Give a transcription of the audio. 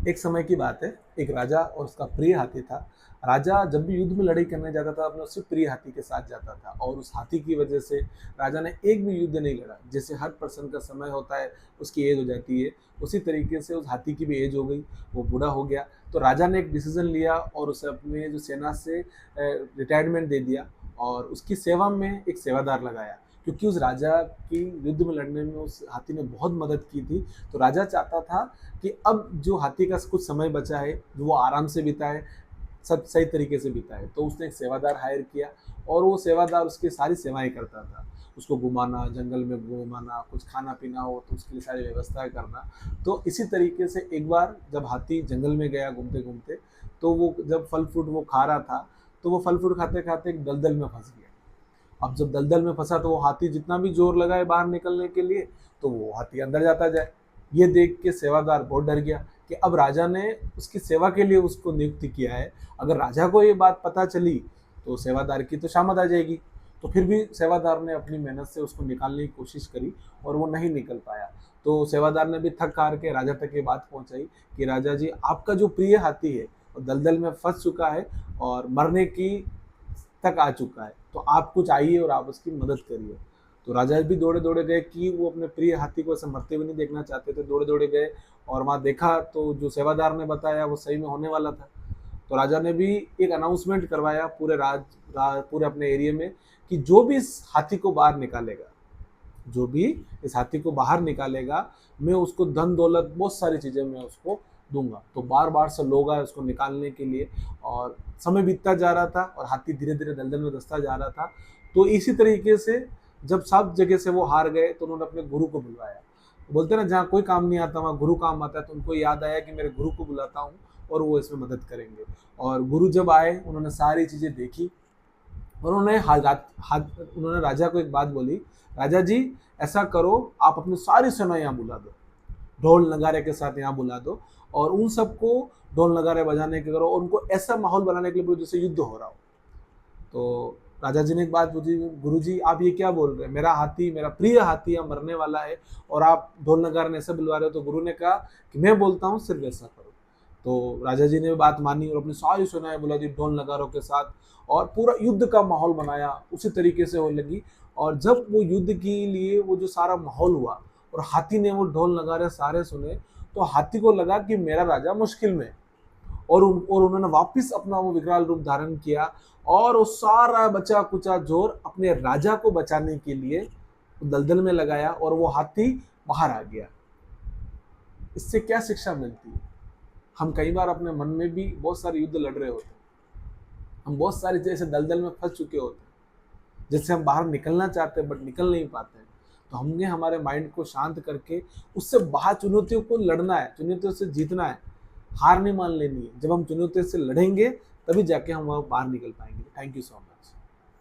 एक समय की बात है, एक राजा और उसका प्रिय हाथी था। राजा जब भी युद्ध में लड़ाई करने जाता था, अपने उससे प्रिय हाथी के साथ जाता था और उस हाथी की वजह से राजा ने एक भी युद्ध नहीं लड़ा। जैसे हर पर्सन का समय होता है, उसकी एज हो जाती है, उसी तरीके से उस हाथी की भी एज हो गई, वो बूढ़ा हो गया। तो राजा ने एक डिसीजन लिया और उसे अपने जो सेना से रिटायरमेंट दे दिया और उसकी सेवा में एक सेवादार लगाया, क्योंकि उस राजा की युद्ध में लड़ने में उस हाथी ने बहुत मदद की थी। तो राजा चाहता था कि अब जो हाथी का कुछ समय बचा है, जो वो आराम से बिताए, सब सही तरीके से बिताए। तो उसने एक सेवादार हायर किया और वो सेवादार उसकी सारी सेवाएं करता था। उसको घुमाना, जंगल में घुमाना, कुछ खाना पीना हो तो उसके लिए सारी व्यवस्थाएं करना। तो इसी तरीके से एक बार जब हाथी जंगल में गया घूमते घूमते, तो वो जब फल फ्रूट वो खा रहा था, तो वो फल फ्रूट खाते खाते एक दलदल में फंस गया। अब जब दलदल में फंसा तो वो हाथी जितना भी जोर लगाए बाहर निकलने के लिए, तो वो हाथी अंदर जाता जाए। ये देख के सेवादार बहुत डर गया कि अब राजा ने उसकी सेवा के लिए उसको नियुक्त किया है, अगर राजा को ये बात पता चली तो सेवादार की तो शामत आ जाएगी। तो फिर भी सेवादार ने अपनी मेहनत से उसको निकालने की कोशिश करी और वो नहीं निकल पाया। तो सेवादार ने भी थक हार के राजा तक ये बात पहुंचाई कि राजा जी, आपका जो प्रिय हाथी है वो दलदल में फंस चुका है और मरने की तक आ चुका है, तो आप कुछ आइए और आप उसकी मदद करिए। तो राजा भी दौड़े दौड़े गए कि वो अपने प्रिय हाथी को ऐसे मरते हुए नहीं देखना चाहते थे। दौड़े दौड़े गए और वहाँ देखा तो जो सेवादार ने बताया वो सही में होने वाला था। तो राजा ने भी एक अनाउंसमेंट करवाया पूरे अपने एरिया में कि जो भी इस हाथी को बाहर निकालेगा, जो भी इस हाथी को बाहर निकालेगा, मैं उसको धन दौलत बहुत सारी चीज़ें मैं उसको दूंगा। तो बार बार से लोग आए उसको निकालने के लिए और समय बीतता जा रहा था और हाथी धीरे धीरे दलदल में धंसता जा रहा था। तो इसी तरीके से जब सब जगह से वो हार गए तो उन्होंने अपने गुरु को बुलवाया। बोलते ना, जहाँ कोई काम नहीं आता वहाँ गुरु काम आता है। तो उनको याद आया कि मेरे गुरु को बुलाता हूँ और वो इसमें मदद करेंगे। और गुरु जब आए, उन्होंने सारी चीज़ें देखी और उन्होंने राजा को एक बात बोली, राजा जी, ऐसा करो, आप अपनी सारी सेना यहाँ बुला दो, ढोल नगारे के साथ यहाँ बुला दो और उन सबको ढोल नगारे बजाने के करो और उनको ऐसा माहौल बनाने के लिए बोलो जैसे युद्ध हो रहा हो। तो राजा जी ने एक बात पूछी, गुरु जी आप ये क्या बोल रहे हैं, मेरा हाथी, मेरा प्रिय हाथी यहाँ मरने वाला है और आप ढोल नगारे ऐसे बुलवा रहे हो। तो गुरु ने कहा कि मैं बोलता हूँ, सिर्फ वैसा करो। तो राजा जी ने बात मानी और अपनी सारी सेनाएं बुला दी ढोल नगारों के साथ और पूरा युद्ध का माहौल बनाया, उसी तरीके से होने लगी। और जब वो युद्ध के लिए वो जो सारा माहौल हुआ और हाथी ने वो ढोल नगारे सारे सुने, तो हाथी को लगा कि मेरा राजा मुश्किल में है। और उन्होंने वापस अपना वो विकराल रूप धारण किया और वो सारा बचा कुचा जोर अपने राजा को बचाने के लिए दलदल में लगाया और वो हाथी बाहर आ गया। इससे क्या शिक्षा मिलती है? हम कई बार अपने मन में भी बहुत सारे युद्ध लड़ रहे होते हैं, हम बहुत सारे जैसे दलदल में फंस चुके होते हैं, जैसे हम बाहर निकलना चाहते हैं बट निकल नहीं पाते हैं। तो हमने हमारे माइंड को शांत करके उससे बाहर चुनौतियों को लड़ना है, चुनौतियों से जीतना है, हार नहीं मान लेनी है। जब हम चुनौतियों से लड़ेंगे तभी जाके हम वहाँ बाहर निकल पाएंगे। Thank you so much.